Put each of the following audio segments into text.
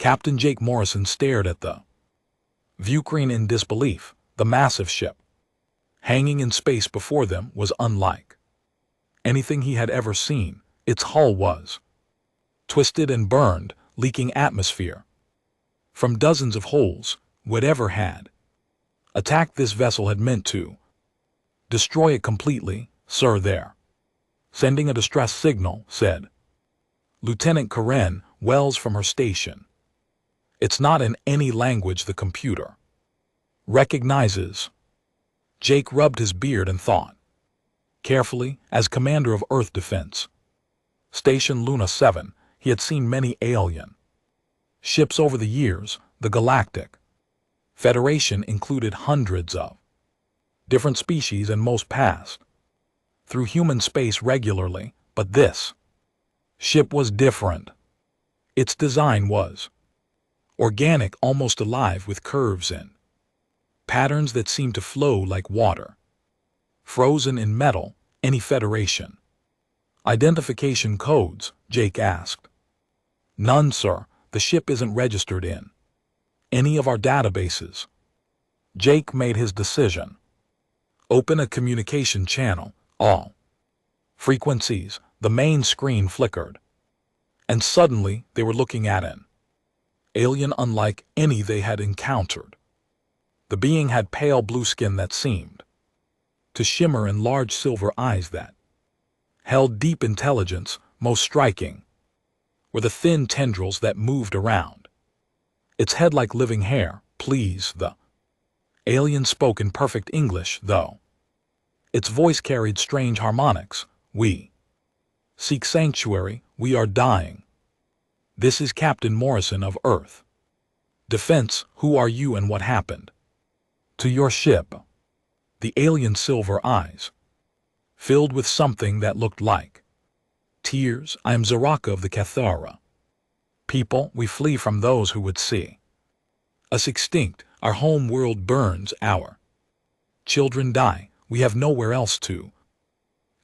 Captain Jake Morrison stared at the viewscreen in disbelief. The massive ship hanging in space before them was unlike anything he had ever seen. Its hull was twisted and burned, leaking atmosphere from dozens of holes. Whatever had attacked this vessel had meant to destroy it completely. "Sir, they're sending a distress signal," said Lieutenant Karen Wells from her station. "It's not in any language the computer recognizes." Jake rubbed his beard and thought carefully. As commander of Earth Defense Station Luna 7, he had seen many alien ships over the years. The Galactic Federation included hundreds of different species, and most passed through human space regularly, but this ship was different. Its design was organic, almost alive, with curves and patterns that seemed to flow like water, frozen in metal. "Any Federation identification codes?" Jake asked. "None, sir. The ship isn't registered in any of our databases." Jake made his decision. "Open a communication channel. All frequencies." The main screen flickered, and suddenly they were looking at an alien unlike any they had encountered. The being had pale blue skin that seemed to shimmer and large silver eyes that held deep intelligence. Most striking were the thin tendrils that moved around its head like living hair. "Please," the alien spoke in perfect English, though its voice carried strange harmonics. "We seek sanctuary. We are dying. This is Captain Morrison of Earth Defense. Who are you and what happened to your ship?" The alien's silver eyes filled with something that looked like tears. "I am Zaraka of the Cathara people. We flee from those who would see us extinct. Our home world burns. Our children die. We have nowhere else to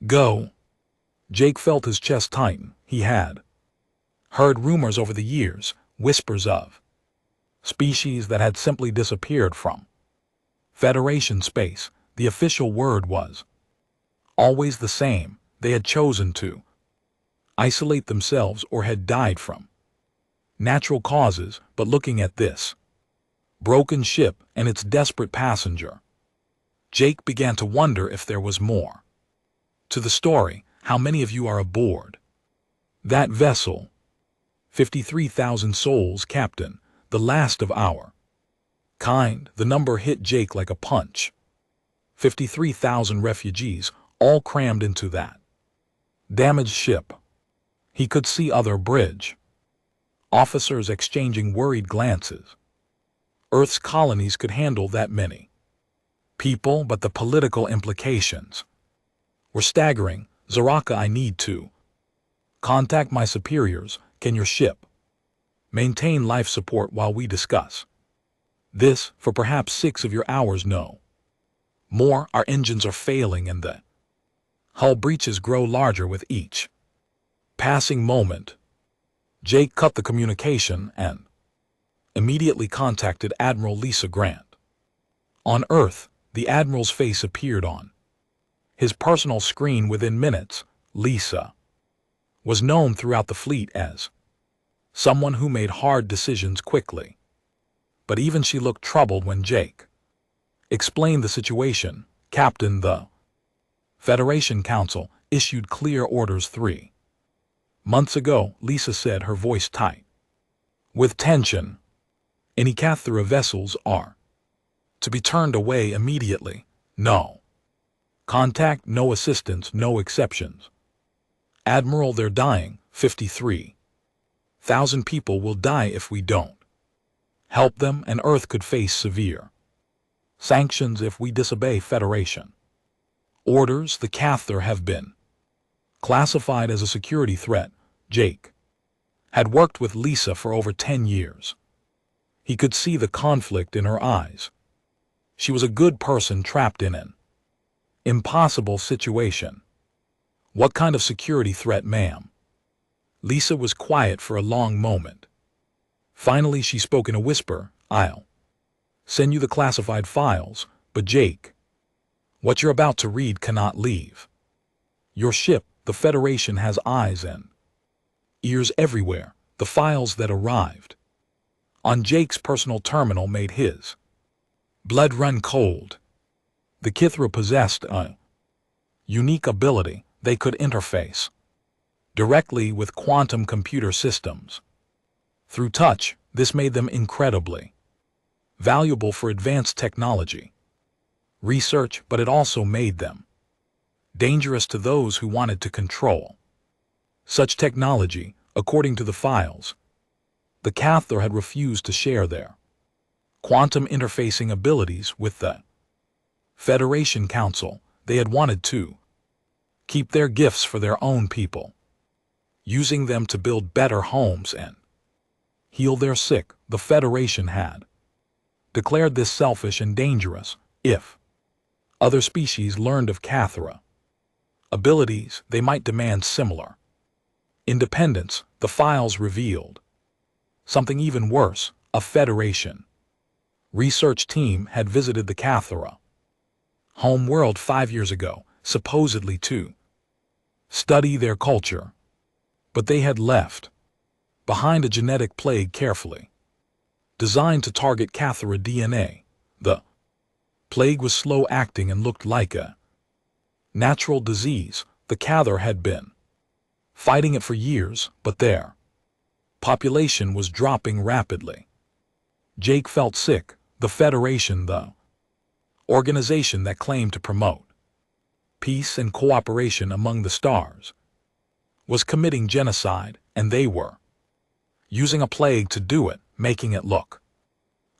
go." Jake felt his chest tighten. He had heard rumors over the years, whispers of species that had simply disappeared from Federation space. The official word was always the same. They had chosen to isolate themselves or had died from natural causes. But looking at this broken ship and its desperate passenger, Jake began to wonder if there was more to the story. "How many of you are aboard that vessel?" 53,000 souls, Captain. The last of our kind." The number hit Jake like a punch. 53,000 refugees, all crammed into that damaged ship. He could see other bridge officers exchanging worried glances. Earth's colonies could handle that many people, but the political implications were staggering. "Zaraka, I need to contact my superiors. Can your ship maintain life support while we discuss this for perhaps 6 of your hours?" "No more. Our engines are failing and the hull breaches grow larger with each passing moment." Jake cut the communication and immediately contacted Admiral Lisa Grant. On Earth, the Admiral's face appeared on his personal screen within minutes. Lisa was known throughout the fleet as someone who made hard decisions quickly. But even she looked troubled when Jake explained the situation. "Captain, the Federation Council issued clear orders 3 months ago," Lisa said, her voice tight with tension. "Any Cathara vessels are to be turned away immediately. No contact, no assistance, no exceptions." "Admiral, they're dying. 53,000 people will die if we don't help them, and Earth could face severe sanctions if we disobey Federation orders. The Cathar have been classified as a security threat." Jake had worked with Lisa for over 10 years. He could see the conflict in her eyes. She was a good person trapped in an impossible situation. "What kind of security threat, ma'am?" Lisa was quiet for a long moment. Finally, she spoke in a whisper. "I'll send you the classified files, but Jake, what you're about to read cannot leave your ship. The Federation has eyes and ears everywhere." The files that arrived on Jake's personal terminal made his blood run cold. The Kithra possessed a unique ability. They could interface directly with quantum computer systems. Through touch, this made them incredibly valuable for advanced technology research, but it also made them dangerous to those who wanted to control such technology. According to the files, the Cathar had refused to share their quantum interfacing abilities with the Federation Council. They had wanted to keep their gifts for their own people, using them to build better homes and heal their sick. The Federation had declared this selfish and dangerous. If other species learned of Cathara abilities, they might demand similar independence. The files revealed something even worse. A Federation research team had visited the Cathara home world 5 years ago, supposedly to study their culture, but they had left behind a genetic plague carefully designed to target Cathara DNA. The plague was slow-acting and looked like a natural disease. The Cathar had been fighting it for years, but their population was dropping rapidly. Jake felt sick. The Federation, the organization that claimed to promote peace and cooperation among the stars, was committing genocide, and they were using a plague to do it, making it look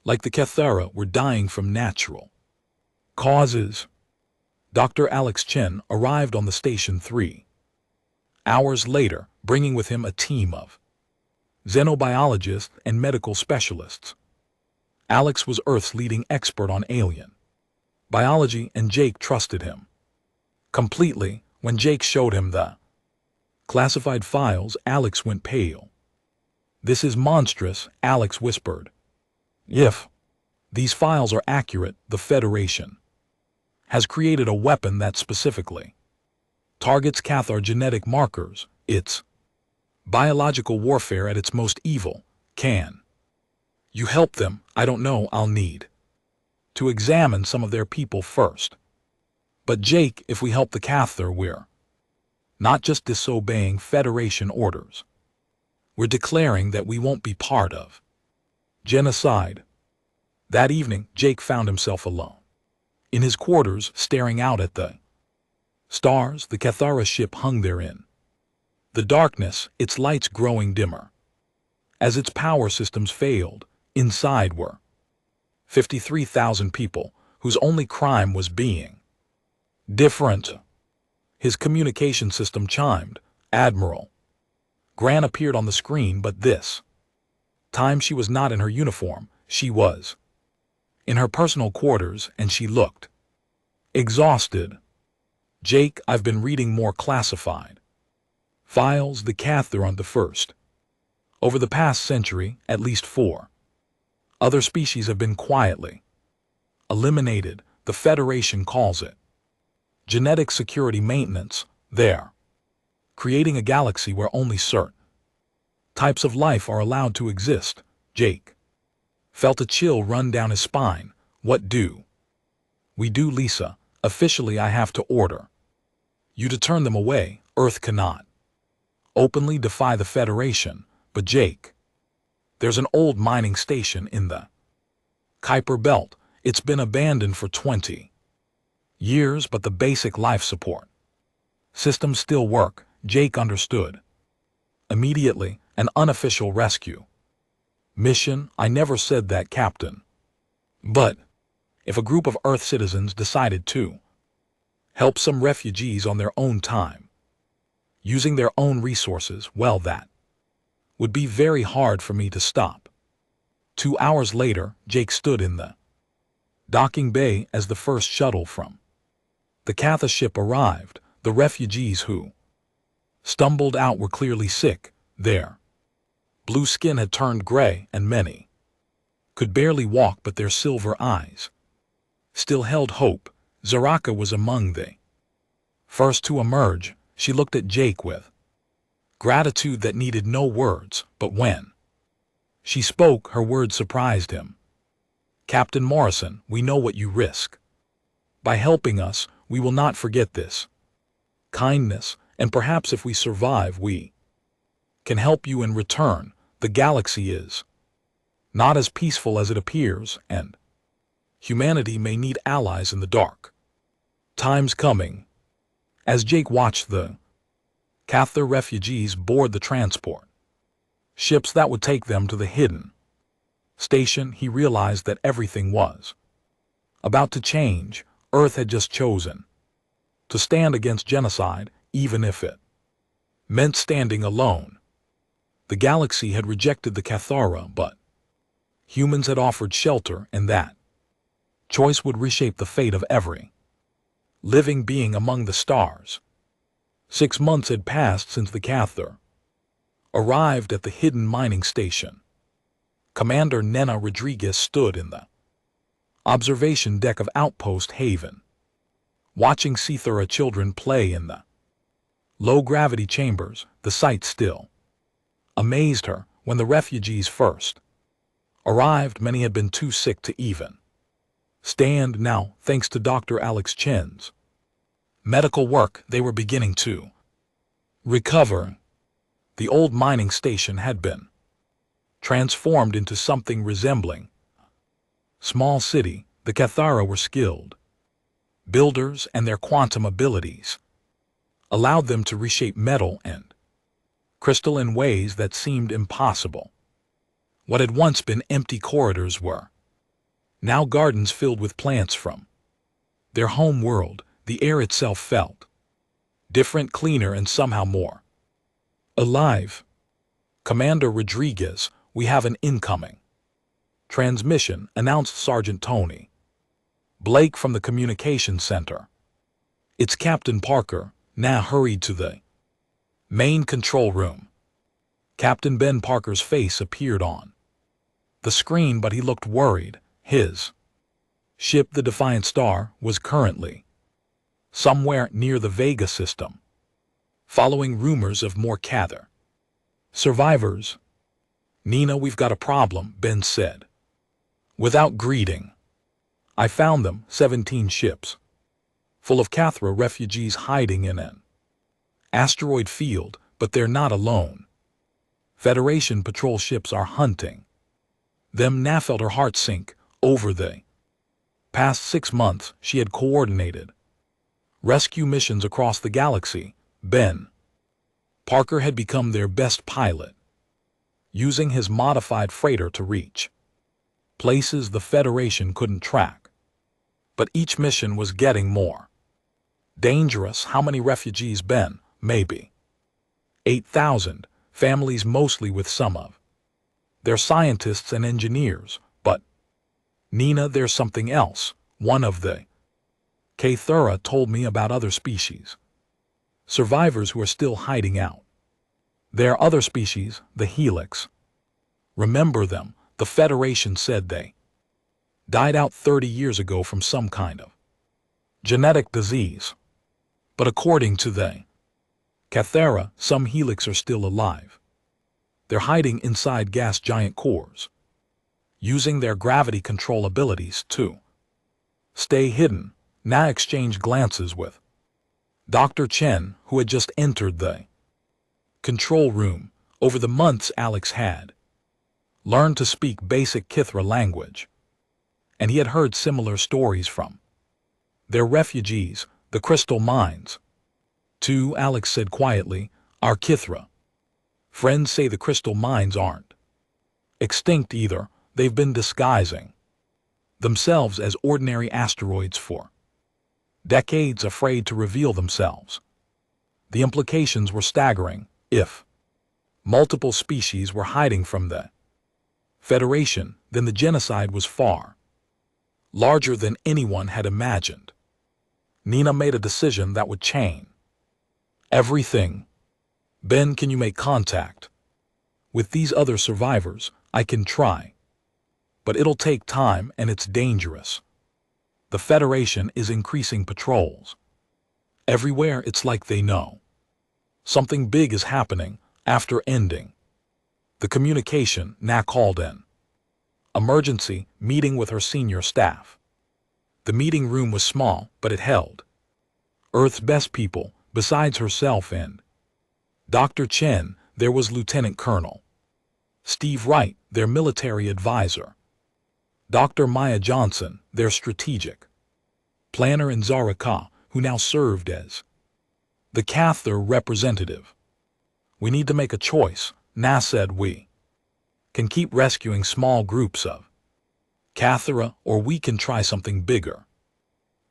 like the Cathara were dying from natural causes. Dr. Alex Chen arrived on the station 3 hours later, bringing with him a team of xenobiologists and medical specialists. Alex was Earth's leading expert on alien biology, and Jake trusted him completely. When Jake showed him the classified files, Alex went pale. "This is monstrous," Alex whispered. "If these files are accurate, the Federation has created a weapon that specifically targets Cathar genetic markers. It's biological warfare at its most evil. Can you help them?" "I don't know. I'll need to examine some of their people first." "But Jake, if we help the Cathar, we're not just disobeying Federation orders. We're declaring that we won't be part of genocide." That evening, Jake found himself alone in his quarters, staring out at the stars. The Cathara ship hung there in the darkness, its lights growing dimmer as its power systems failed. Inside were 53,000 people whose only crime was being different. His communication system chimed. Admiral Gran appeared on the screen, but this time she was not in her uniform. She was in her personal quarters, and she looked exhausted. "Jake, I've been reading more classified files. The Cathar on the first. Over the past century, at least 4 other species have been quietly eliminated. The Federation calls it genetic security maintenance. They're creating a galaxy where only certain types of life are allowed to exist." Jake felt a chill run down his spine. "What do we do, Lisa?" "Officially, I have to order you to turn them away. Earth cannot openly defy the Federation." "But Jake, there's an old mining station in the Kuiper Belt. It's been abandoned for 20 years, but the basic life support systems still work." Jake understood immediately. "An unofficial rescue mission?" "I never said that, Captain. But if a group of Earth citizens decided to help some refugees on their own time, using their own resources, well, that would be very hard for me to stop." 2 hours later, Jake stood in the docking bay as the first shuttle from the Cathar ship arrived. The refugees who stumbled out were clearly sick. Their Blue skin had turned gray, and many could barely walk, but their silver eyes still held hope. Zaraka was among the first to emerge. She looked at Jake with gratitude that needed no words, but when she spoke, her words surprised him. "Captain Morrison, we know what you risk. By helping us, we will not forget this kindness, and perhaps if we survive, we can help you in return. The galaxy is not as peaceful as it appears, and humanity may need allies in the dark times coming." As Jake watched the Cathar refugees board the transport ships that would take them to the hidden station, he realized that everything was about to change. Earth had just chosen to stand against genocide, even if it meant standing alone. The galaxy had rejected the Cathara, but humans had offered shelter, and that choice would reshape the fate of every living being among the stars. 6 months had passed since the Cathar arrived at the hidden mining station. Commander Nena Rodriguez stood in the observation deck of Outpost Haven, watching Cathara children play in the low-gravity chambers. The sight still amazed her. When the refugees first arrived, many had been too sick to even stand. Now, thanks to Dr. Alex Chen's medical work, they were beginning to recover. The old mining station had been transformed into something resembling a small city. The Cathara were skilled builders, and their quantum abilities allowed them to reshape metal and crystal in ways that seemed impossible. What had once been empty corridors were now gardens filled with plants from their home world. The air itself felt different, cleaner, and somehow more alive. "Commander Rodriguez, we have an incoming transmission," announced Sergeant Tony Blake from the communications center. "It's Captain Parker." Nah hurried to the main control room. Captain Ben Parker's face appeared on the screen, but he looked worried. His ship, the Defiant Star, was currently somewhere near the Vega system, following rumors of more Cathar survivors. "Nina, we've got a problem," Ben said without greeting. "I found them, 17 ships full of Cathra refugees hiding in an asteroid field, but they're not alone. Federation patrol ships are hunting them." Na felt her heart sink. Over the past 6 months, she had coordinated rescue missions across the galaxy. Ben Parker had become their best pilot, using his modified freighter to reach places the Federation couldn't track. But each mission was getting more dangerous. How many refugees, Ben? Maybe 8,000, families mostly with some of their scientists and engineers. But Nina, there's something else. One of the Cathara told me about other species, survivors who are still hiding out. There are other species, the Helix. Remember them? The Federation said they died out 30 years ago from some kind of genetic disease. But according to the Cathara, some Helix are still alive. They're hiding inside gas giant cores, using their gravity control abilities to stay hidden. Na exchanged glances with Dr. Chen, who had just entered the control room. Over the months, Alex had learned to speak basic Kithra language, and he had heard similar stories from their refugees, the crystal mines. "Too," Alex said quietly, "our Kithra friends say the crystal mines aren't extinct either. They've been disguising themselves as ordinary asteroids for decades, afraid to reveal themselves." The implications were staggering. If multiple species were hiding from the Federation, then the genocide was far larger than anyone had imagined. Nina made a decision that would change everything. "Ben, can you make contact With these other survivors, I can try. But it'll take time and it's dangerous. The Federation is increasing patrols. Everywhere it's like they know. Something big is happening after ending. The communication now called in. Emergency meeting with her senior staff. The meeting room was small, but it held Earth's best people, besides herself and Dr. Chen. There was Lieutenant Colonel Steve Wright, their military advisor. Dr. Maya Johnson, their strategic planner, and Zaraka, who now served as the Cathar representative. We need to make a choice, Na said. We can keep rescuing small groups of Cathara, or we can try something bigger.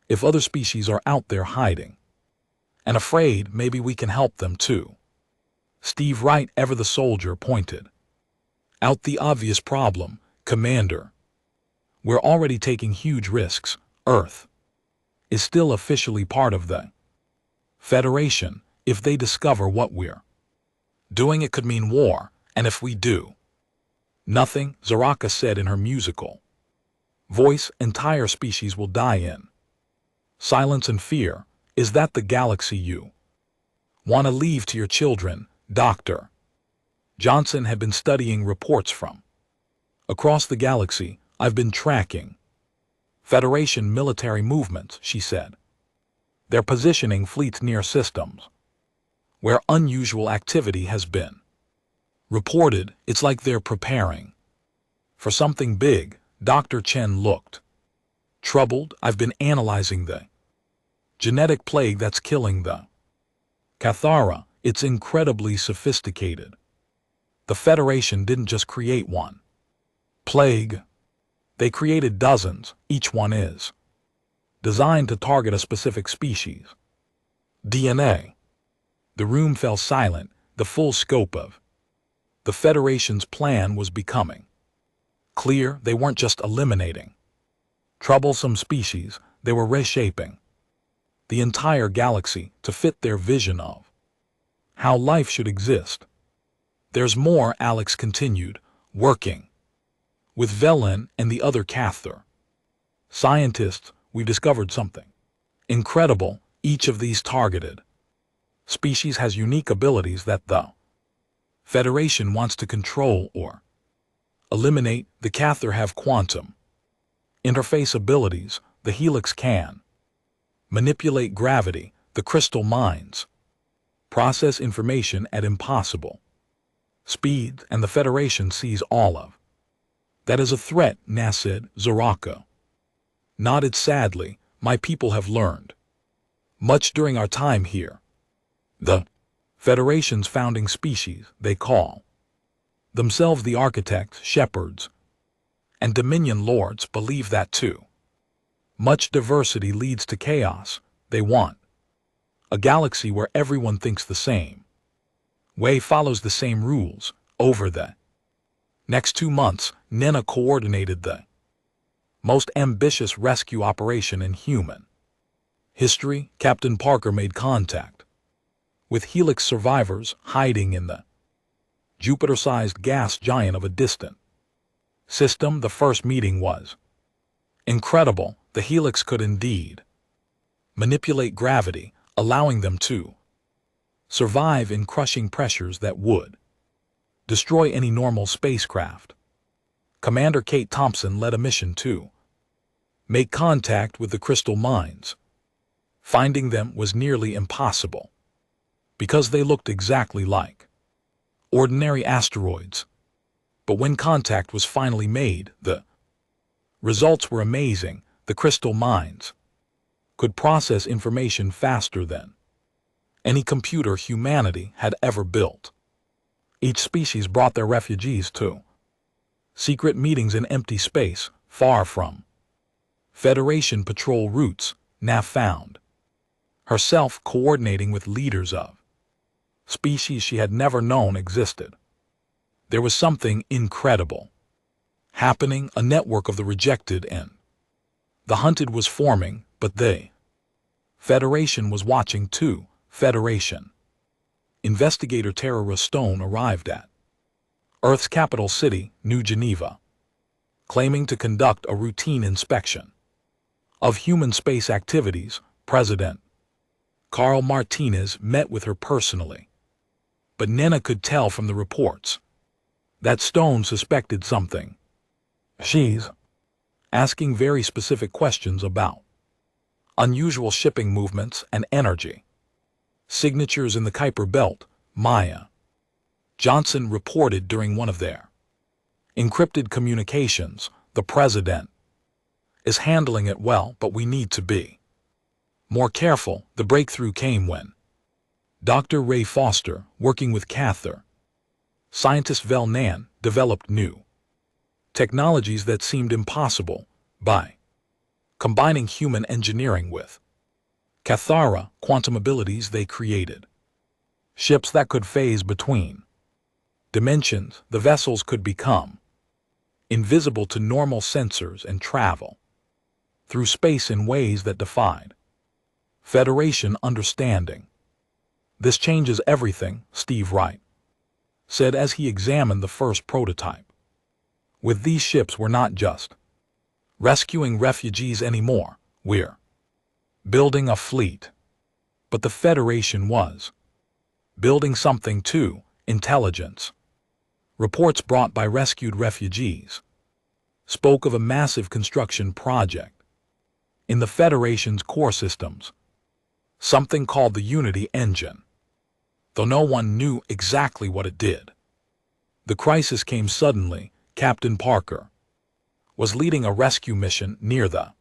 If other species are out there hiding and afraid, maybe we can help them too. Steve Wright, ever the soldier, pointed out the obvious problem. Commander, we're already taking huge risks. Earth is still officially part of the Federation. If they discover what we're doing, it could mean war, and if we do nothing, Zaraka said in her musical voice, entire species will die in silence and fear. Is that the galaxy you want to leave to your children? Dr. Johnson had been studying reports from across the galaxy. I've been tracking Federation military movements, she said. They're positioning fleets near systems where unusual activity has been reported. It's like they're preparing for something big. Dr. Chen looked troubled. I've been analyzing the genetic plague that's killing the Cathara. It's incredibly sophisticated. The Federation didn't just create one plague. They created dozens. Each one is designed to target a specific species. DNA. The room fell silent. The full scope of the Federation's plan was becoming clear. They weren't just eliminating troublesome species, they were reshaping the entire galaxy to fit their vision of how life should exist. There's more, Alex continued, working with Velen and the other Cathar scientists. We've discovered something incredible. Each of these targeted species has unique abilities that the Federation wants to control or eliminate. The Cathar have quantum interface abilities. The Helix can manipulate gravity. The crystal mines process information at impossible speeds, and the Federation sees all of that as a threat. Nasid Zaraka nodded sadly. My people have learned much during our time here. The Federation's founding species, they call themselves the architects, shepherds, and dominion lords, believe that too. Much diversity leads to chaos. They want a galaxy where everyone thinks the same way, follows the same rules. Over the next 2 months, Nena coordinated the most ambitious rescue operation in human history. Captain Parker made contact with Helix survivors hiding in the Jupiter-sized gas giant of a distant system. The first meeting was incredible. The Helix could indeed manipulate gravity, allowing them to survive in crushing pressures that would destroy any normal spacecraft. Commander Kate Thompson led a mission to make contact with the crystal mines. Finding them was nearly impossible because they looked exactly like ordinary asteroids. But when contact was finally made, the results were amazing. The crystal mines could process information faster than any computer humanity had ever built. Each species brought their refugees to secret meetings in empty space, far from Federation patrol routes. Nav found herself coordinating with leaders of species she had never known existed. There was something incredible happening. A network of the rejected and the hunted was forming, but the Federation was watching too. Federation investigator Tara Stone arrived at Earth's capital city, New Geneva, claiming to conduct a routine inspection of human space activities. President Carl Martinez met with her personally. But Nena could tell from the reports that Stone suspected something. She's asking very specific questions about unusual shipping movements and energy signatures in the Kuiper Belt. Maya Johnson reported during one of their encrypted communications, "The president is handling it well, but we need to be more careful." The breakthrough came when Dr. Ray Foster, working with Cather scientist Vel Nan, developed new technologies that seemed impossible by combining human engineering with Cathara quantum abilities. They created ships that could phase between dimensions. The vessels could become invisible to normal sensors and travel through space in ways that defied Federation understanding. "This changes everything," Steve Wright said as he examined the first prototype. "With these ships, we're not just rescuing refugees anymore, we're building a fleet." But the Federation was building something too: intelligence. Reports brought by rescued refugees spoke of a massive construction project in the Federation's core systems, something called the Unity Engine, though no one knew exactly what it did. The crisis came suddenly. Captain Parker was leading a rescue mission near the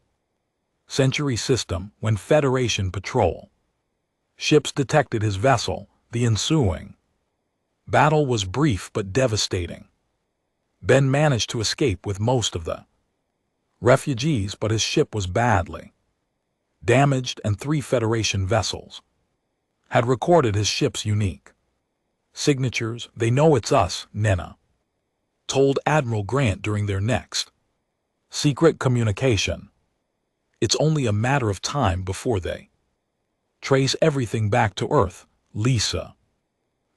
Century system when Federation patrol ships detected his vessel. The ensuing battle was brief but devastating. Ben managed to escape with most of the refugees, but his ship was badly damaged, and 3 Federation vessels had recorded his ship's unique signatures. "They know it's us," Nena told Admiral Grant during their next secret communication. "It's only a matter of time before they trace everything back to Earth." Lisa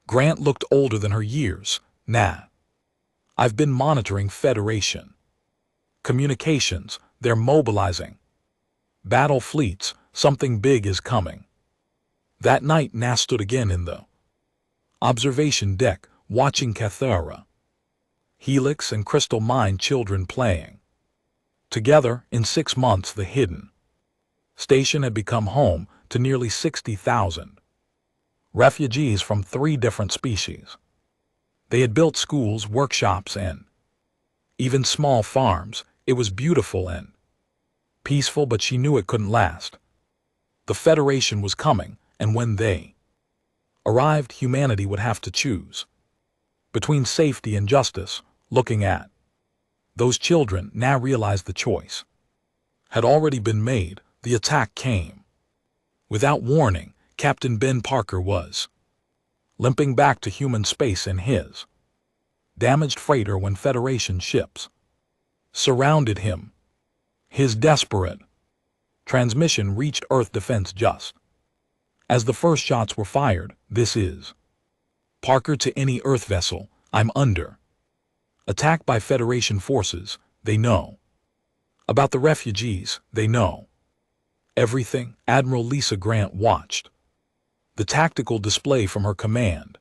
Grant looked older than her years. "Nah, I've been monitoring Federation communications. They're mobilizing battle fleets. Something big is coming." That night, Nas stood again in the observation deck, watching Cathara, Helix, and Crystal Mine children playing together. In 6 months, the hidden station had become home to nearly 60,000 refugees from 3 different species. They had built schools, workshops, and even small farms. It was beautiful and peaceful, but she knew it couldn't last. The Federation was coming, and when they arrived, humanity would have to choose between safety and justice. Looking at those children, now realized the choice had already been made. The attack came without warning. Captain Ben Parker was limping back to human space in his damaged freighter when Federation ships surrounded him. His desperate transmission reached Earth defense just as the first shots were fired. "This is Parker to any Earth vessel. I'm under attack by Federation forces. They know about the refugees. They know everything." Admiral Lisa Grant watched the tactical display from her command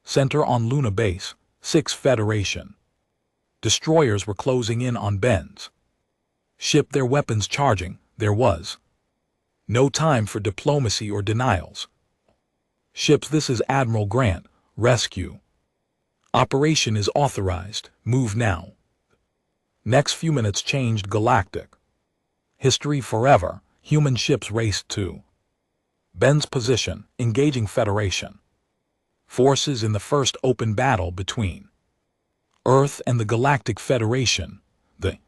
center on Luna Base. 6 Federation destroyers were closing in on Ben's ship, their weapons charging. There was no time for diplomacy or denials. "Ships, this is Admiral Grant. Rescue operation is authorized. Move now." Next few minutes changed galactic history forever. Human ships raced to Ben's position, engaging Federation forces in the first open battle between Earth and the Galactic Federation. The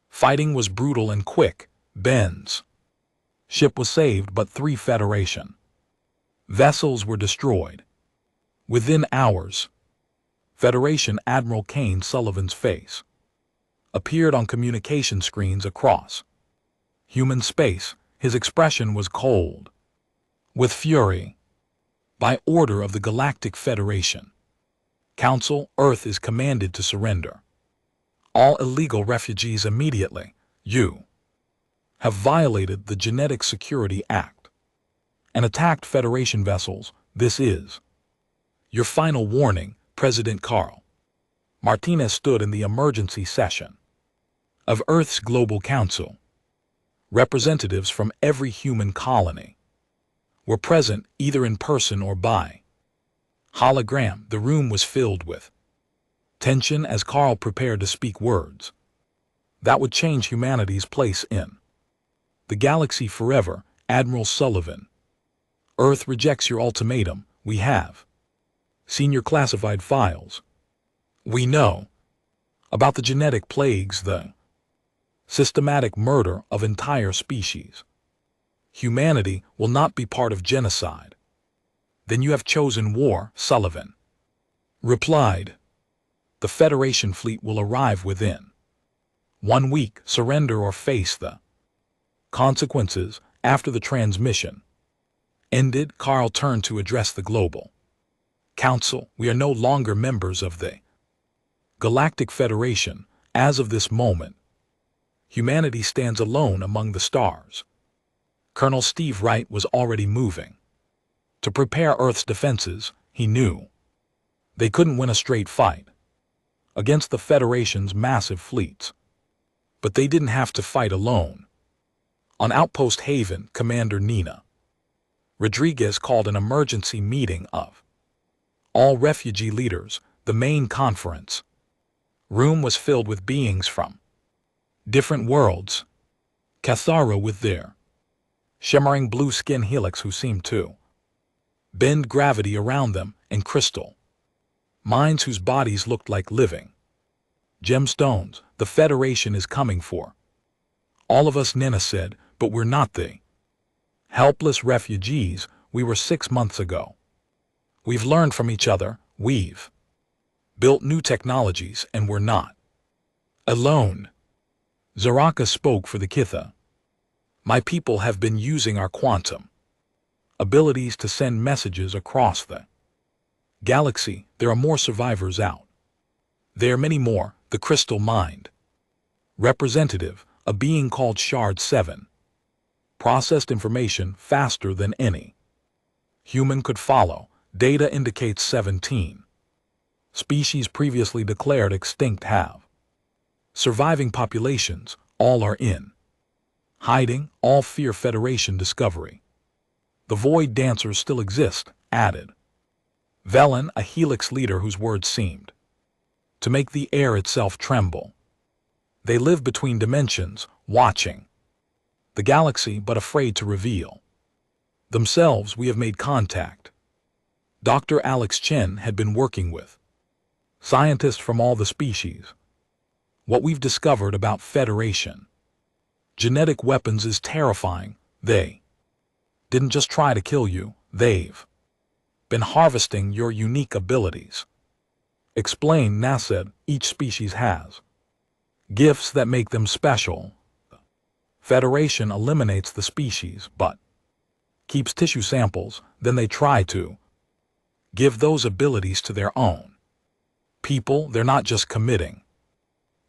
fighting was brutal and quick. Ben's ship was saved, but 3 Federation vessels were destroyed within hours. Federation Admiral Kane Sullivan's face appeared on communication screens across human space. His expression was cold with fury. "By order of the Galactic Federation, Council, Earth is commanded to surrender all illegal refugees immediately. You have violated the Genetic Security Act and attacked Federation vessels. This is your final warning. President Carl Martinez stood in the emergency session of Earth's Global Council. Representatives from every human colony were present, either in person or by hologram. The room was filled with tension as Carl prepared to speak words that would change humanity's place in the galaxy forever. Admiral Sullivan, Earth rejects your ultimatum. We have seen your classified files. We know about the genetic plagues, the systematic murder of entire species. Humanity will not be part of genocide. Then you have chosen war, Sullivan replied. The Federation fleet will arrive within 1 week. Surrender or face the consequences. After the transmission ended, Carl turned to address the Global Council. We are no longer members of the Galactic Federation. As of this moment, humanity stands alone among the stars. Colonel Steve Wright was already moving to prepare Earth's defenses. He knew they couldn't win a straight fight against the Federation's massive fleets, but they didn't have to fight alone. On Outpost Haven, Commander Nina Rodriguez called an emergency meeting of all refugee leaders. The main conference room was filled with beings from different worlds. Cathara with their shimmering blue skin helix who seemed to bend gravity around them, and crystal minds whose bodies looked like living gemstones. The Federation is coming for all of us, Nina said, but we're not the helpless refugees we were 6 months ago. We've learned from each other, we've built new technologies, and we're not alone. Zaraka spoke for the Kitha. My people have been using our quantum abilities to send messages across the galaxy. There are more survivors out there, many more. The Crystal Mind representative, a being called Shard 7, processed information faster than any human could follow. Data indicates 17 species previously declared extinct have surviving populations. All are in hiding. All fear Federation discovery. The Void Dancers still exist, added Velen, a Helix leader whose words seemed to make the air itself tremble. They live between dimensions, watching the galaxy but afraid to reveal themselves. We have made contact. Dr. Alex Chen had been working with scientists from all the species. What we've discovered about Federation genetic weapons is terrifying. They didn't just try to kill you, they've been harvesting your unique abilities. Explain, Nased. Each species has gifts that make them special. Federation eliminates the species, but keeps tissue samples. Then they try to give those abilities to their own people. They're not just committing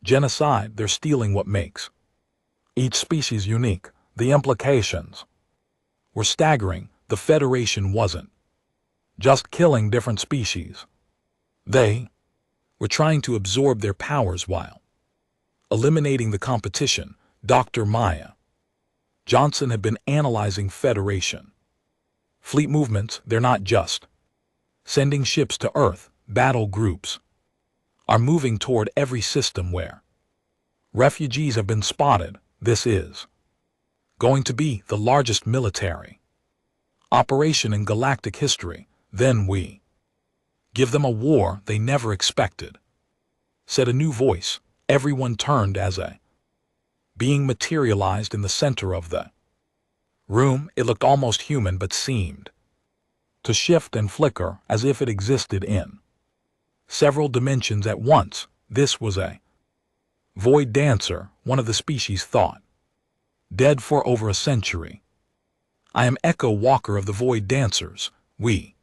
genocide, they're stealing what makes each species unique. The implications were staggering. The Federation wasn't just killing different species. They were trying to absorb their powers while eliminating the competition. Dr. Maya Johnson had been analyzing Federation fleet movements. They're not just sending ships to Earth. Battle groups are moving toward every system where refugees have been spotted. This is going to be the largest military operation in galactic history. Then we give them a war they never expected, said a new voice. Everyone turned as a being materialized in the center of the room. It looked almost human but seemed to shift and flicker as if it existed in several dimensions at once. This was a Void Dancer, one of the species thought dead for over a century. I am Echo Walker of the Void Dancers. We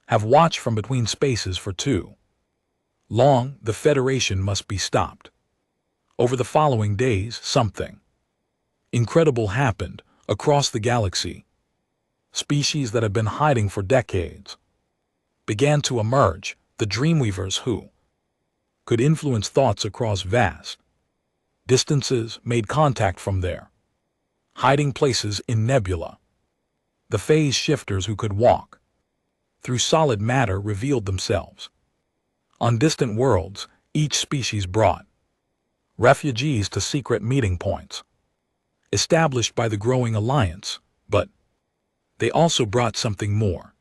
have watched from between spaces for Long, the Federation must be stopped. Over the following days, something incredible happened across the galaxy. Species that had been hiding for decades began to emerge, the Dreamweavers who could influence thoughts across vast distances made contact from their hiding places in nebula. The phase shifters who could walk through solid matter revealed themselves. On distant worlds, each species brought refugees to secret meeting points established by the growing alliance, but they also brought something more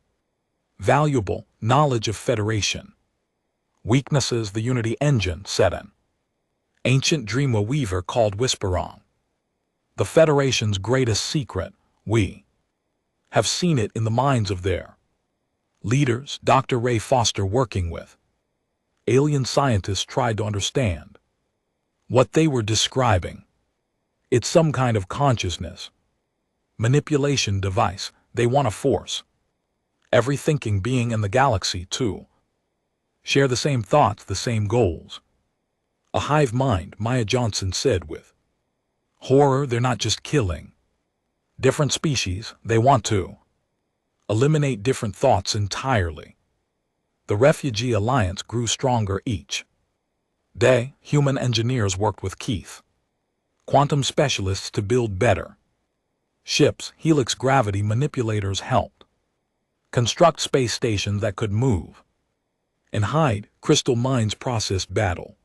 valuable: knowledge of Federation. Weaknesses: the Unity engine set an ancient Dreamweaver called Whisperong. The Federation's greatest secret, we have seen it in the minds of their leaders. Dr. Ray Foster, working with alien scientists, tried to understand what they were describing. It's some kind of consciousness manipulation device. They want to force every thinking being in the galaxy to share the same thoughts, the same goals. A hive mind, Maya Johnson said with horror. They're not just killing different species, they want to eliminate different thoughts entirely. The Refugee Alliance grew stronger each day. Human engineers worked with Keith, quantum specialists, to build better ships. Helix gravity manipulators helped construct space stations that could move and hide. Crystal minds processed battle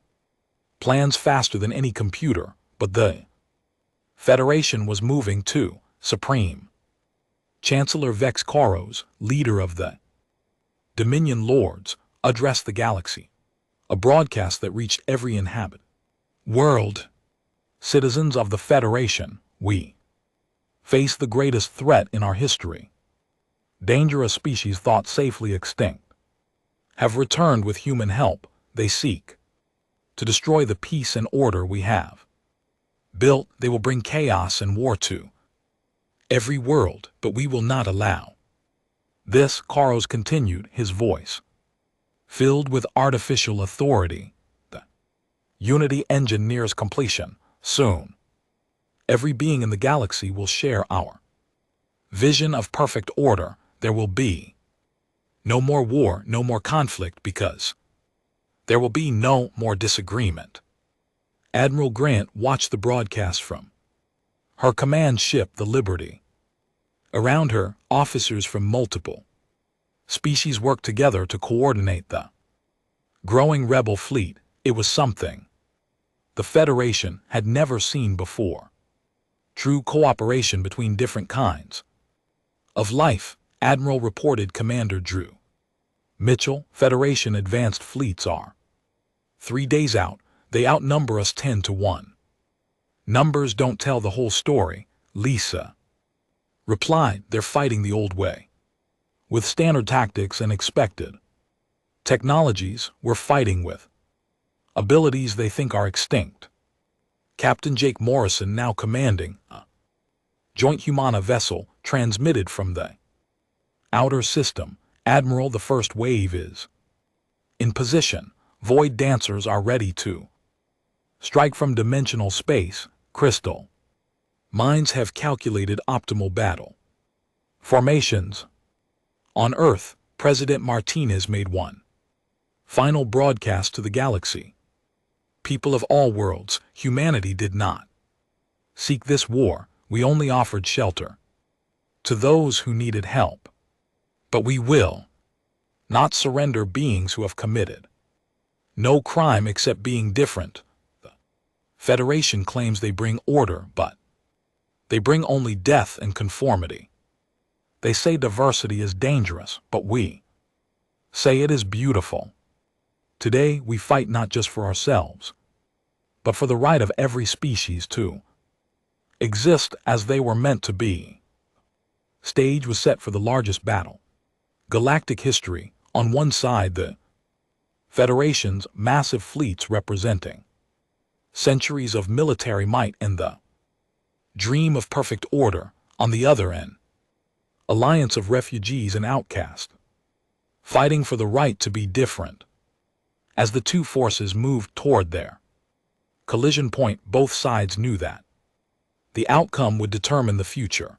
plans faster than any computer, but the Federation was moving too. Supreme Chancellor Vex Koros, leader of the Dominion Lords, addressed the galaxy, a broadcast that reached every inhabited world. Citizens of the Federation, we face the greatest threat in our history. Dangerous species thought safely extinct have returned with human help. They seek to destroy the peace and order we have built. They will bring chaos and war to every world, but we will not allow this. Koros continued, his voice filled with artificial authority. The Unity engine nears completion. Soon, every being in the galaxy will share our vision of perfect order. There will be no more war, no more conflict, because there will be no more disagreement. Admiral Grant watched the broadcast from her command ship, the Liberty. Around her, officers from multiple species worked together to coordinate the growing rebel fleet. It was something the Federation had never seen before. True cooperation between different kinds of life. Admiral reported Commander Drew Mitchell. Federation advanced fleets are 3 days out. They outnumber us 10-1. Numbers don't tell the whole story, Lisa replied. They're fighting the old way, with standard tactics and expected technologies. We're fighting with abilities they think are extinct. Captain Jake Morrison, now commanding a joint Humana vessel, transmitted from the outer system. Admiral, the first wave is in position. Void dancers are ready to strike from dimensional space. Crystal minds have calculated optimal battle formations. On Earth, President Martinez made one final broadcast to the galaxy. People of all worlds, humanity did not seek this war. We only offered shelter to those who needed help. But we will not surrender beings who have committed no crime except being different. The Federation claims they bring order, but they bring only death and conformity. They say diversity is dangerous, but we say it is beautiful. Today we fight not just for ourselves, but for the right of every species to exist as they were meant to be. Stage was set for the largest battle galactic history. On one side, the Federation's massive fleets representing centuries of military might and the dream of perfect order. On the other end, alliance of refugees and outcasts, fighting for the right to be different. As the two forces moved toward their collision point, both sides knew that the outcome would determine the future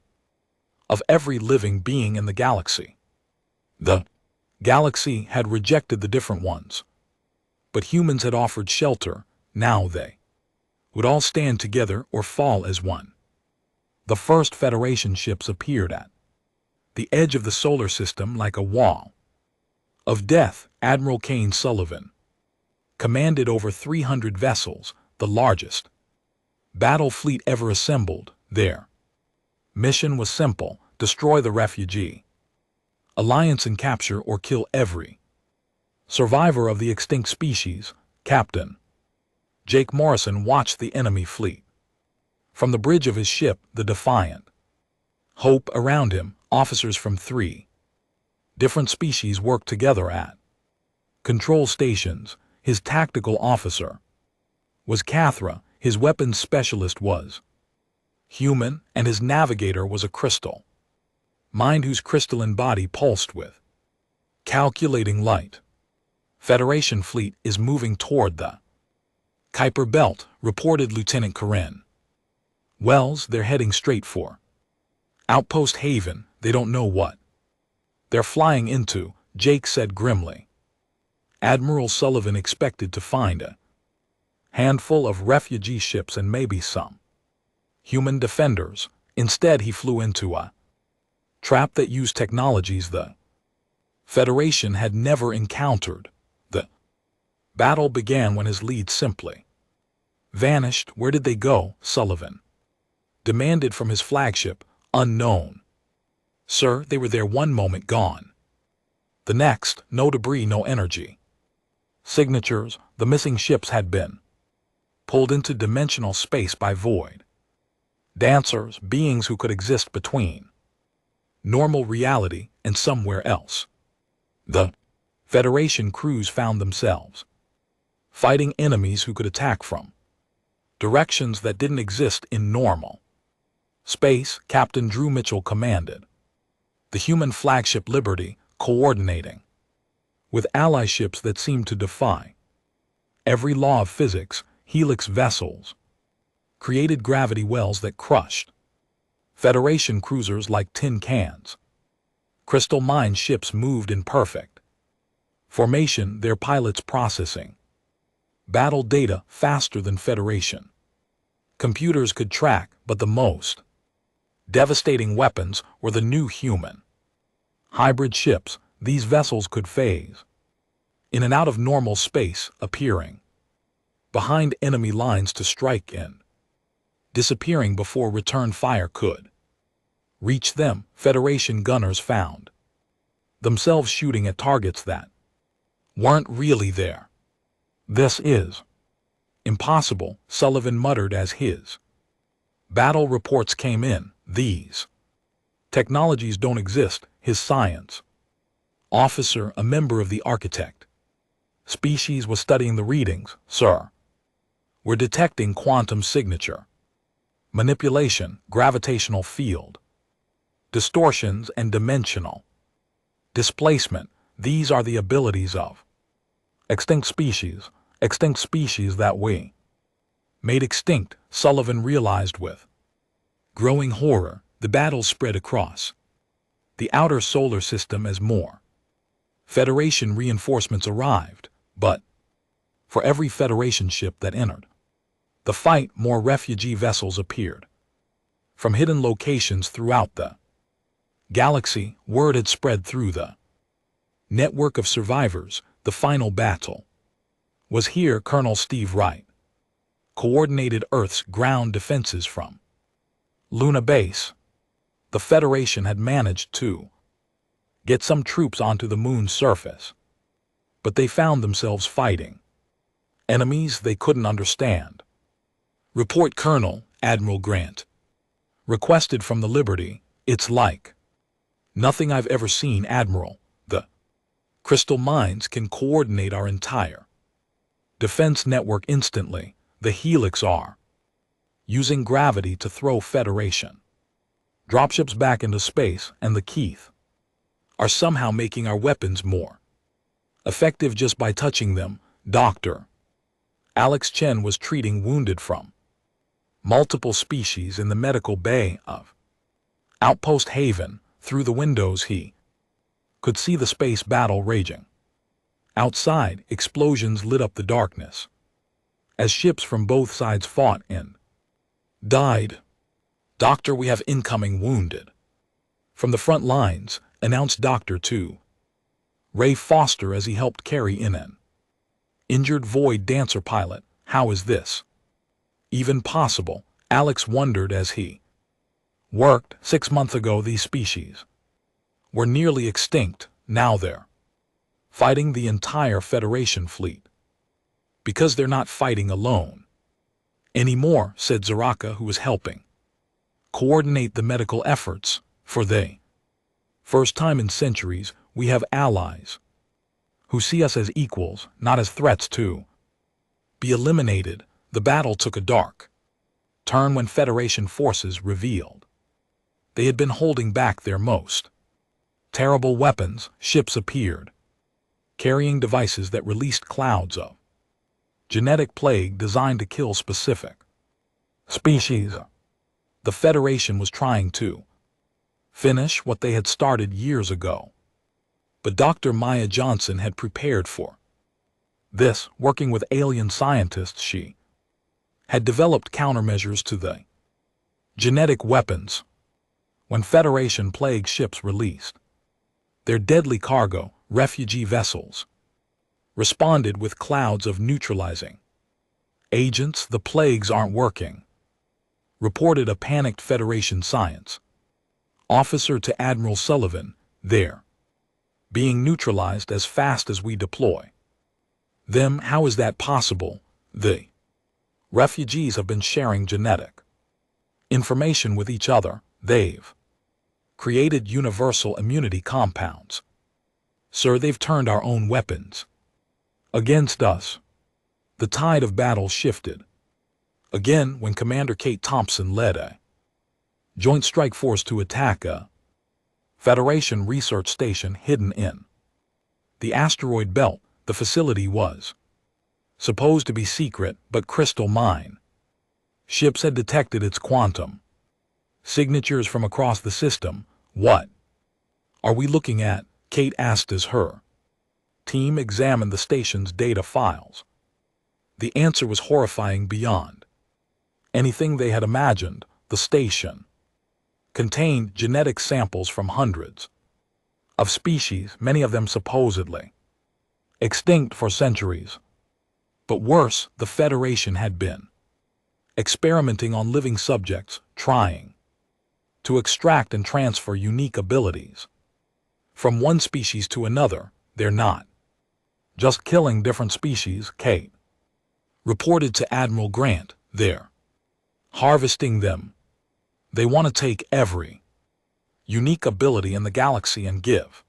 of every living being in the galaxy. The galaxy had rejected the different ones, but humans had offered shelter. Now they would all stand together or fall as one. The first Federation ships appeared at the edge of the solar system like a wall of death. Admiral Kane Sullivan commanded over 300 vessels, the largest battle fleet ever assembled. Their mission was simple: destroy the refugee alliance and capture or kill every survivor of the extinct species. Captain Jake Morrison watched the enemy fleet from the bridge of his ship, the Defiant. Hope around him, officers from 3 different species worked together at control stations. His tactical officer was Cathra, his weapons specialist was human, and his navigator was a crystal mind whose crystalline body pulsed with calculating light. Federation fleet is moving toward the Kuiper Belt, reported Lieutenant Corinne Wells. They're heading straight for Outpost Haven. They don't know what they're flying into, Jake said grimly. Admiral Sullivan expected to find a handful of refugee ships and maybe some human defenders. Instead, he flew into a trap that used technologies the Federation had never encountered. The battle began when his lead simply vanished. Where did they go? Sullivan demanded from his flagship. Unknown, sir. They were there one moment, gone the next. No debris, no energy signatures. The missing ships had been pulled into dimensional space by void dancers, beings who could exist between normal reality and somewhere else. The Federation crews found themselves fighting enemies who could attack from directions that didn't exist in normal space. Captain Drew Mitchell commanded the human flagship Liberty, coordinating with ally ships that seemed to defy every law of physics. Helix vessels created gravity wells that crushed Federation cruisers like tin cans. Crystal mine ships moved in perfect formation, their pilots processing battle data faster than Federation computers could track. But the most devastating weapons were the new human hybrid ships. These vessels could phase in and out of normal space, appearing behind enemy lines to strike in, disappearing before return fire could reach them. Federation gunners found themselves shooting at targets that weren't really there. This is impossible, Sullivan muttered as his battle reports came in. These technologies don't exist. His science officer, a member of the architect species, was studying the readings. Sir, we're detecting quantum signature manipulation, gravitational field distortions, and dimensional displacement. These are the abilities of extinct species that we made extinct, Sullivan realized with growing horror. The battle spread across the outer solar system as more Federation reinforcements arrived, but for every Federation ship that entered the fight, more refugee vessels appeared from hidden locations throughout the galaxy. Word had spread through the network of survivors. The final battle was here. Colonel Steve Wright coordinated Earth's ground defenses from Luna Base. The Federation had managed to get some troops onto the moon's surface, but they found themselves fighting enemies they couldn't understand. Report, Colonel. Admiral Grant requested from the Liberty. It's like nothing I've ever seen, Admiral. The crystal mines can coordinate our entire defense network instantly. The Helix are using gravity to throw Federation dropships back into space, and the Keith are somehow making our weapons more effective just by touching them. Doctor Alex Chen was treating wounded from multiple species in the medical bay of Outpost Haven. Through the windows he could see the space battle raging. Outside, explosions lit up the darkness as ships from both sides fought and died. "Doctor, we have incoming wounded." From the front lines, announced Dr. 2. Ray Foster as he helped carry in an injured Void Dancer pilot. How is this even possible? Alex wondered as he worked. 6 months ago these species were nearly extinct. Now they're fighting the entire Federation fleet. Because they're not fighting alone anymore, said Zaraka, who was helping coordinate the medical efforts. For the first time in centuries, we have allies who see us as equals, not as threats to be eliminated. The battle took a dark turn when Federation forces revealed they had been holding back their most terrible weapons. Ships appeared, carrying devices that released clouds of genetic plague designed to kill specific species. The Federation was trying to finish what they had started years ago. But Dr. Maya Johnson had prepared for this. Working with alien scientists, she had developed countermeasures to the genetic weapons. When Federation plague ships released their deadly cargo, refugee vessels responded with clouds of neutralizing agents. "The plagues aren't working," reported a panicked Federation science officer to Admiral Sullivan. "They're being neutralized as fast as we deploy them." "How is that possible?" "The refugees have been sharing genetic information with each other. They've created universal immunity compounds. Sir, they've turned our own weapons against us." The tide of battle shifted again when Commander Kate Thompson led a joint strike force to attack a Federation research station hidden in the asteroid belt. The facility was supposed to be secret, but crystal mine ships had detected its quantum signatures from across the system. "What are we looking at?" Kate asked as her team examined the station's data files. The answer was horrifying beyond anything they had imagined. The station contained genetic samples from hundreds of species, many of them supposedly extinct for centuries. But worse, the Federation had been experimenting on living subjects, trying to extract and transfer unique abilities from one species to another. "They're not just killing different species," Kate reported to Admiral Grant. "They're harvesting them. They want to take every unique ability in the galaxy and give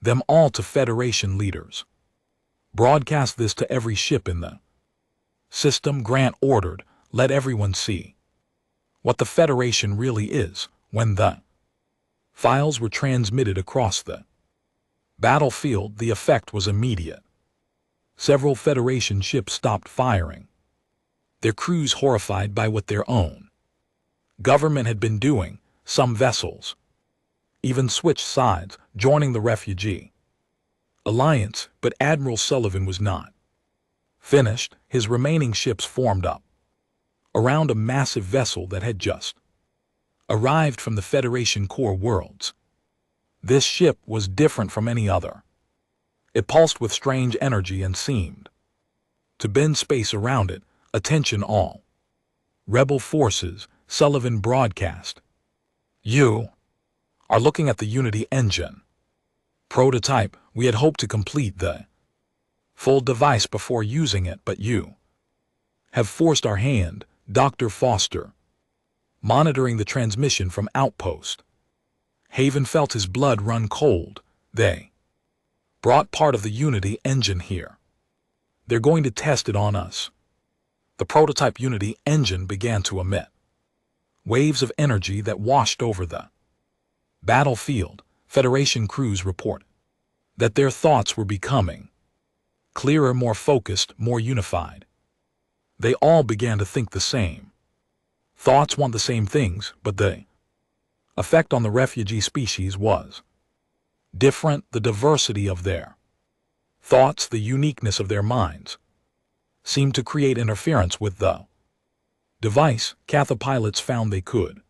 them all to Federation leaders. Broadcast this to every ship in the system," Grant ordered. "Let everyone see what the Federation really is." When the files were transmitted across the battlefield, the effect was immediate. Several Federation ships stopped firing, their crews horrified by what their own government had been doing. Some vessels even switched sides, joining the refugee alliance. But Admiral Sullivan was not finished. His remaining ships formed up around a massive vessel that had just arrived from the Federation core worlds. This ship was different from any other. It pulsed with strange energy and seemed to bend space around it. "Attention all rebel forces," Sullivan broadcast. "You are looking at the Unity engine prototype. We had hoped to complete the full device before using it, but you have forced our hand." Dr. Foster, monitoring the transmission from Outpost Haven, felt his blood run cold. "They brought part of the Unity engine here. They're going to test it on us." The prototype Unity engine began to emit waves of energy that washed over the battlefield. Federation crews report that their thoughts were becoming Clearer, more focused, more unified. They all began to think the same. Thoughts want the same things, but the effect on the refugee species was different. The diversity of their thoughts, the uniqueness of their minds, seemed to create interference with the device. Cathopilots found they could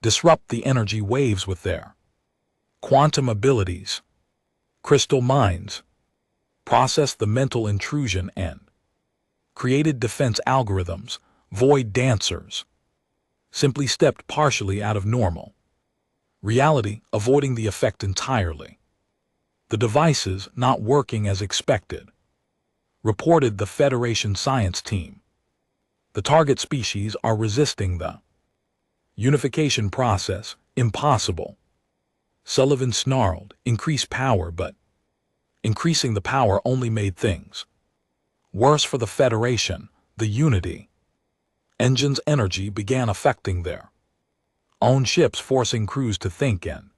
disrupt the energy waves with their quantum abilities. Crystal minds processed the mental intrusion and created defense algorithms. Void dancers simply stepped partially out of normal reality, avoiding the effect entirely. The devices not working as expected, reported the Federation science team. The target species are resisting the unification process. Impossible. Sullivan snarled, increase power, but increasing the power only made things worse for the Federation. The Unity engine's energy began affecting their own ships, forcing crews to think and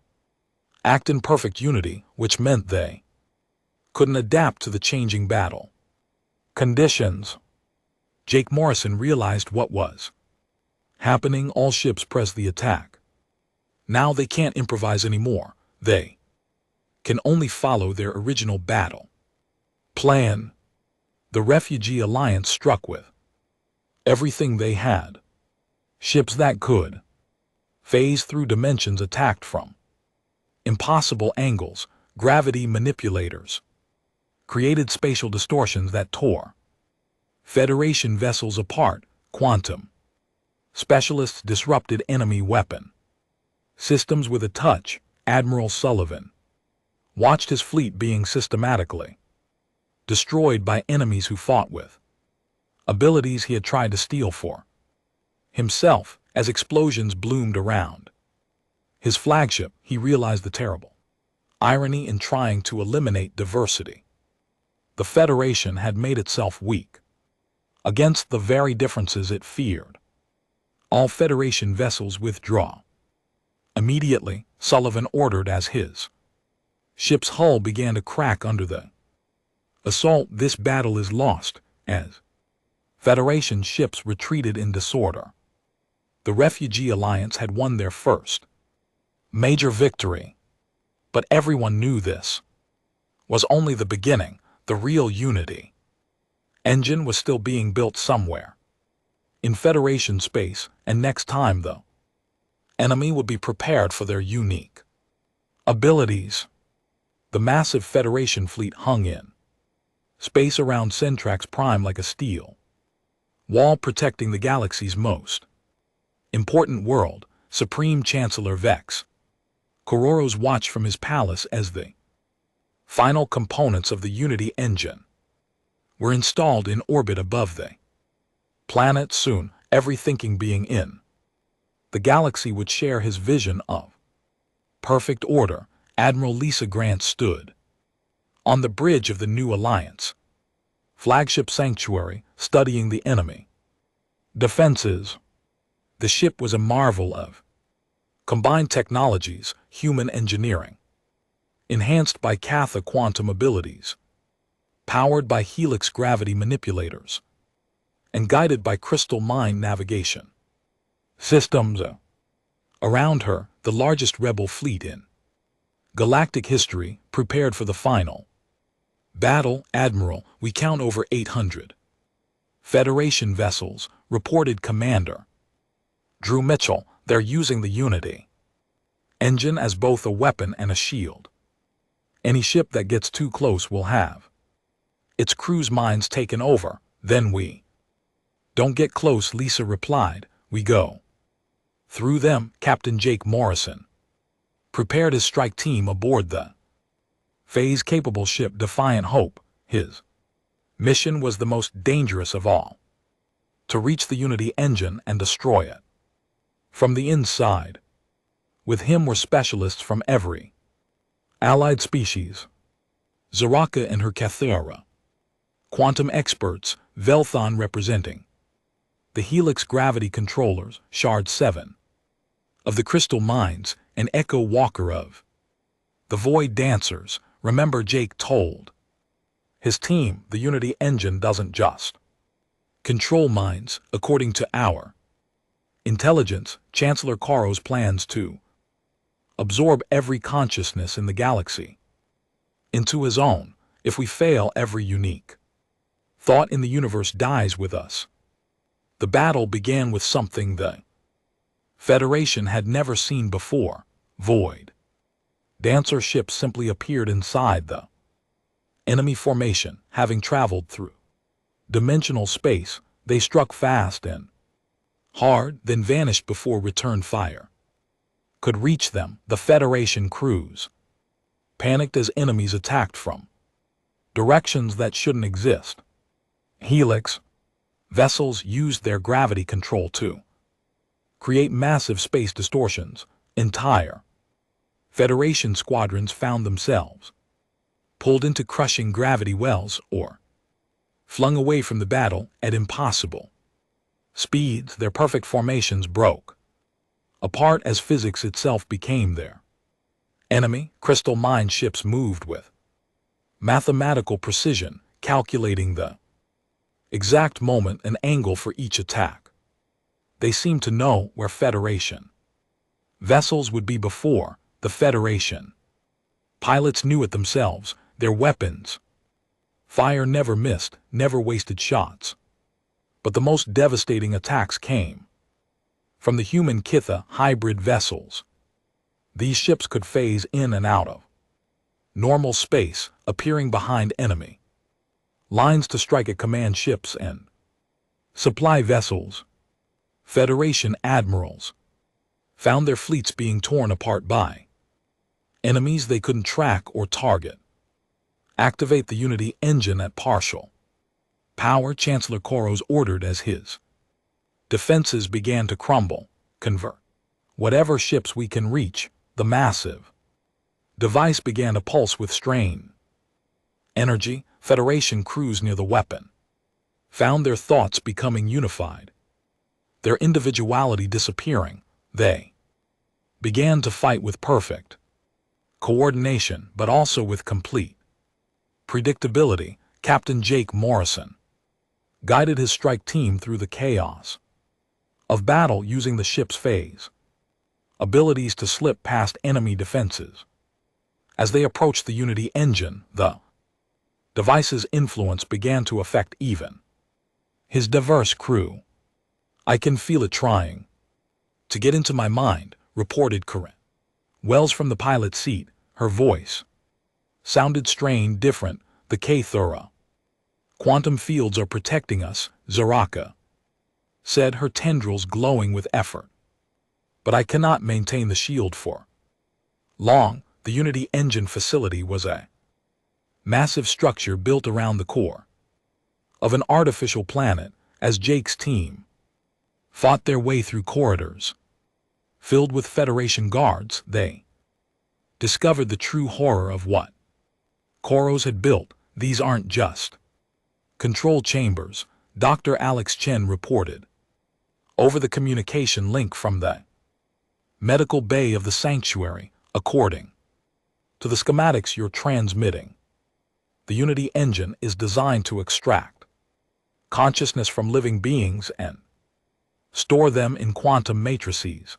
act in perfect unity, which meant they couldn't adapt to the changing battle conditions. Jake Morrison realized what was happening. All ships pressed the attack. Now they can't improvise anymore. They can only follow their original battle plan. The Refugee Alliance struck with everything they had. Ships that could phase through dimensions, attacked from impossible angles. Gravity manipulators created spatial distortions that tore Federation vessels apart. Quantum specialists disrupted enemy weapon systems with a touch. Admiral Sullivan watched his fleet being systematically destroyed by enemies who fought with abilities he had tried to steal for himself. As explosions bloomed around his flagship, he realized the terrible irony in trying to eliminate diversity. The Federation had made itself weak against the very differences it feared. All Federation vessels withdraw. Immediately, Sullivan ordered as his ship's hull began to crack under the assault. This battle is lost, as Federation ships retreated in disorder. The Refugee Alliance had won their first major victory. But everyone knew this was only the beginning. The real Unity engine was still being built somewhere in Federation space, and next time the enemy would be prepared for their unique abilities. The massive Federation fleet hung in space around Centrax Prime like a steel wall protecting the galaxy's most important world. Supreme Chancellor Vex Kororo's watched from his palace as the final components of the Unity engine were installed in orbit above the planet. Soon, every thinking being in the galaxy would share his vision of perfect order. Admiral Lisa Grant stood on the bridge of the new Alliance flagship Sanctuary, studying the enemy defenses. The ship was a marvel of combined technologies, human engineering, enhanced by Katha quantum abilities, powered by Helix gravity manipulators, and guided by crystal mind navigation systems. Around her, the largest rebel fleet in galactic history prepared for the final battle. Admiral, we count over 800 Federation vessels, reported Commander Drew Mitchell. They're using the Unity engine as both a weapon and a shield. Any ship that gets too close will have its crew's minds taken over. Then we don't get close, Lisa replied. We go through them. Captain Jake Morrison prepared his strike team aboard the phase-capable ship Defiant Hope. His mission was the most dangerous of all: to reach the Unity engine and destroy it from the inside. With him were specialists from every allied species. Zaraka and her Cathera, quantum experts, Velthon representing the Helix gravity controllers, Shard 7 of the Crystal Mines, and Echo Walker of the Void Dancers. Remember, Jake told His team, the Unity engine, doesn't just control minds according to our intelligence. Chancellor Koros plans to absorb every consciousness in the galaxy into his own. If we fail, every unique thought in the universe dies with us. The battle began with something the Federation had never seen before. Void dancer ships simply appeared inside the enemy formation. Having traveled through dimensional space, they struck fast and hard, then vanished before return fire could reach them. The Federation crews panicked as enemies attacked from directions that shouldn't exist. Helix vessels used their gravity control to create massive space distortions. Entire Federation squadrons found themselves pulled into crushing gravity wells or flung away from the battle at impossible speeds. Their perfect formations broke apart as physics itself became their enemy. Crystal mine ships moved with mathematical precision, calculating the exact moment and angle for each attack. They seemed to know where Federation vessels would be before the Federation pilots knew it themselves. Their weapons fire never missed, never wasted shots. But the most devastating attacks came from the human Kitha hybrid vessels. These ships could phase in and out of normal space, appearing behind enemy lines to strike at command ships and supply vessels. Federation admirals found their fleets being torn apart by enemies they couldn't track or target. Activate the Unity engine at partial power, Chancellor Koros ordered as his defenses began to crumble. Convert whatever ships we can reach. The massive device began to pulse with strain. Energy. Federation crews near the weapon found their thoughts becoming unified, their individuality disappearing. They began to fight with perfect coordination, but also with complete predictability. Captain Jake Morrison guided his strike team through the chaos of battle using the ship's phase abilities to slip past enemy defenses. As they approached the Unity engine, the device's influence began to affect even his diverse crew. "I can feel it trying to get into my mind," reported Corinne Wells from the pilot's seat. Her voice sounded strained, different. "The K-Thura quantum fields are protecting us," Zaraka said, her tendrils glowing with effort. "But I cannot maintain the shield for long." The Unity engine facility was a massive structure built around the core of an artificial planet. As Jake's team fought their way through corridors filled with Federation guards, they discovered the true horror of what Koros had built. "These aren't just control chambers," Dr. Alex Chen reported over the communication link from the medical bay of the sanctuary. "According to the schematics you're transmitting, the Unity engine is designed to extract consciousness from living beings and store them in quantum matrices."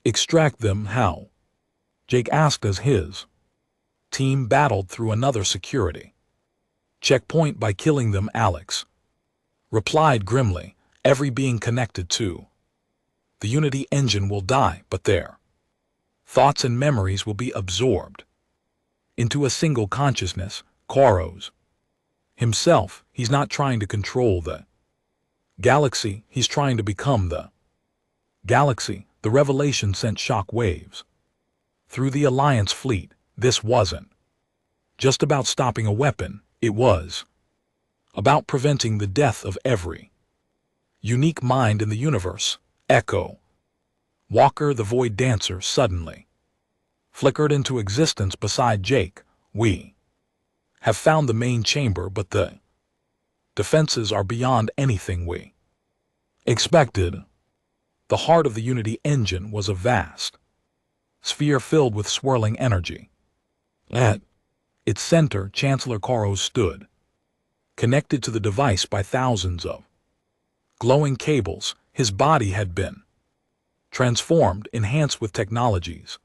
"Extract them how?" Jake asked as his team battled through another security checkpoint. "By killing them," Alex replied grimly. "Every being connected to the Unity engine will die, but their thoughts and memories will be absorbed into a single consciousness." Koros himself, he's not trying to control the galaxy, he's trying to become the galaxy. The revelation sent shock waves through the Alliance fleet. This wasn't just about stopping a weapon, it was about preventing the death of every unique mind in the universe. Echo Walker, the Void Dancer, suddenly flickered into existence beside Jake. "We have found the main chamber, but the defenses are beyond anything we expected." The heart of the Unity engine was a vast sphere filled with swirling energy. At its center, Chancellor Koros stood, connected to the device by thousands of glowing cables. His body had been transformed, enhanced with technologies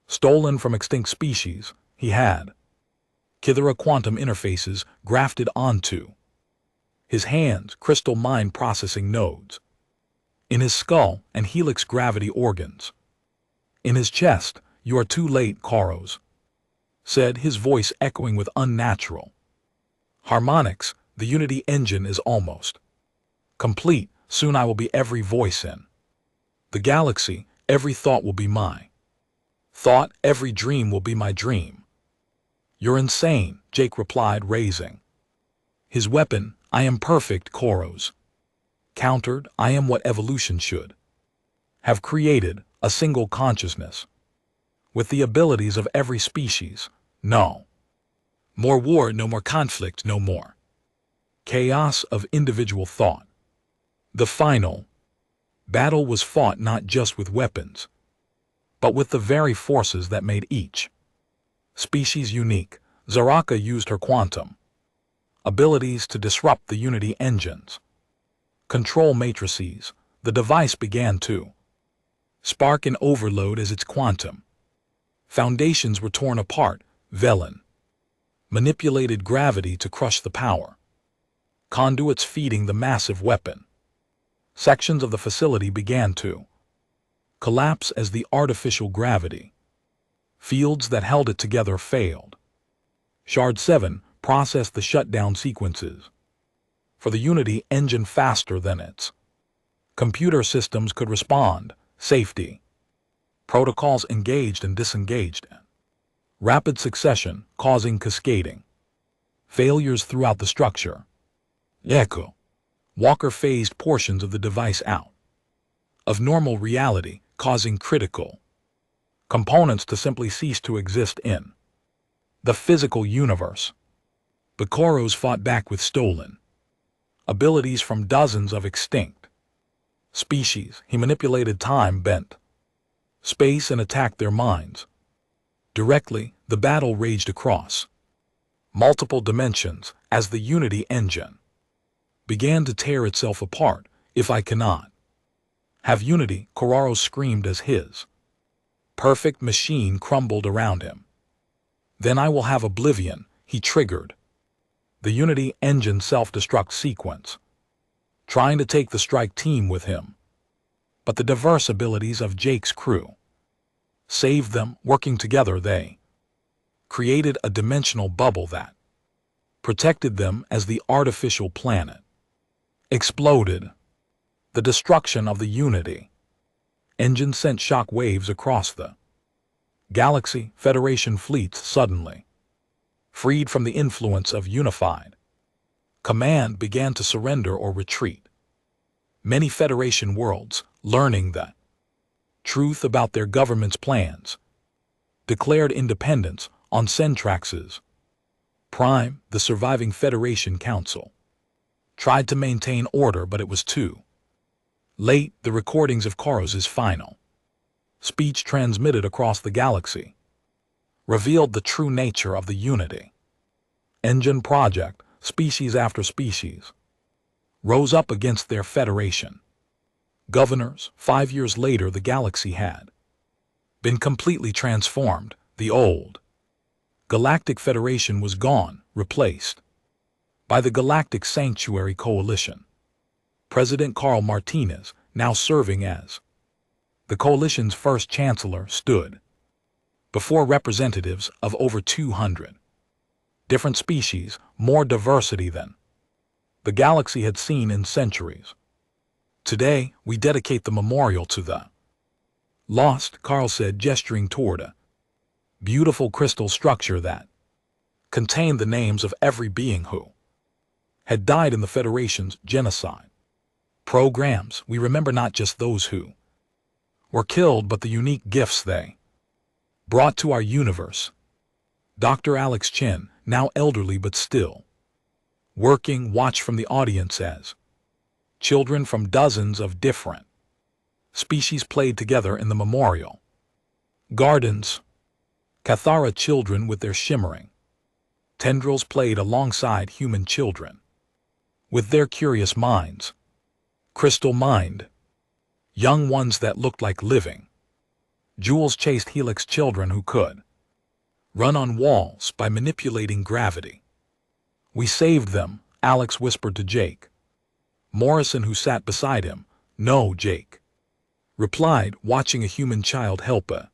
stolen from extinct species. He had Kithera quantum interfaces grafted onto his hands, crystal mind processing nodes in his skull, and helix gravity organs in his chest. "You are too late, Koros," said his voice echoing with unnatural harmonics. "The Unity engine is almost complete. Soon I will be every voice in the galaxy. Every thought will be my thought. Every dream will be my dream." "You're insane," Jake replied, raising his weapon. "I am perfect," Koros countered. "I am what evolution should have created, a single consciousness with the abilities of every species. No more war, no more conflict, no more chaos of individual thought." The final battle was fought not just with weapons, but with the very forces that made each species unique. Zaraka used her quantum abilities to disrupt the Unity engines control matrices. The device began to spark and overload as its quantum foundations were torn apart. Velen manipulated gravity to crush the power conduits feeding the massive weapon. Sections of the facility began to collapse as the artificial gravity fields that held it together failed. Shard 7 processed the shutdown sequences for the Unity engine faster than its computer systems could respond. Safety protocols engaged and disengaged in rapid succession, causing cascading failures throughout the structure. Echo Walker phased portions of the device out of normal reality, causing critical components to simply cease to exist in the physical universe. Koros fought back with stolen abilities from dozens of extinct species. He manipulated time, bent space, and attacked their minds directly. The battle raged across multiple dimensions as the Unity engine began to tear itself apart. "If I cannot have Unity," Koros screamed as his perfect machine crumbled around him, "then I will have oblivion." He triggered the Unity engine self-destruct sequence, trying to take the strike team with him. But the diverse abilities of Jake's crew saved them. Working together, they created a dimensional bubble that protected them as the artificial planet exploded. The destruction of the Unity engine sent shock waves across the galaxy. Federation fleets suddenly freed from the influence of unified command began to surrender or retreat. Many Federation worlds, learning the truth about their government's plans, declared independence. On Centrax's Prime, the surviving Federation Council tried to maintain order, but it was too late. The recordings of Koros' final speech transmitted across the galaxy revealed the true nature of the Unity engine project. Species after species rose up against their Federation governors. 5 years later, the galaxy had been completely transformed. The old Galactic Federation was gone, replaced by the Galactic Sanctuary Coalition. President Carl Martinez, now serving as the coalition's first chancellor, stood before representatives of over 200 different species, more diversity than the galaxy had seen in centuries. "Today, we dedicate the memorial to the lost," Carl said, gesturing toward a beautiful crystal structure that contained the names of every being who had died in the Federation's genocide programs. "We remember not just those who were killed, but the unique gifts they brought to our universe." Dr. Alex Chen, now elderly but still working, watched from the audience as children from dozens of different species played together in the memorial gardens. Cathara children with their shimmering Tendrils played alongside human children. With their curious minds. Crystal mind. Young ones that looked like living. Jewels chased Helix children who could run on walls by manipulating gravity. We saved them, Alex whispered to Jake. Morrison, who sat beside him, "No, Jake," replied, watching a human child help a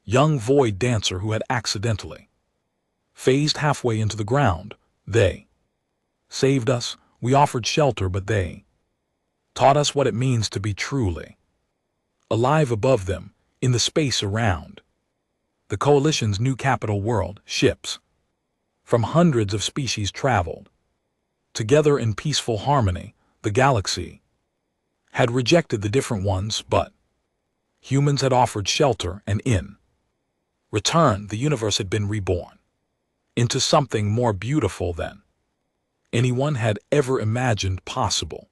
young void dancer who had accidentally phased halfway into the ground. They saved us, we offered shelter, but they taught us what it means to be truly alive above them, in the space around. The Coalition's new capital world, ships from hundreds of species traveled together in peaceful harmony. The galaxy had rejected the different ones, but humans had offered shelter, and in return the universe had been reborn into something more beautiful than anyone had ever imagined possible.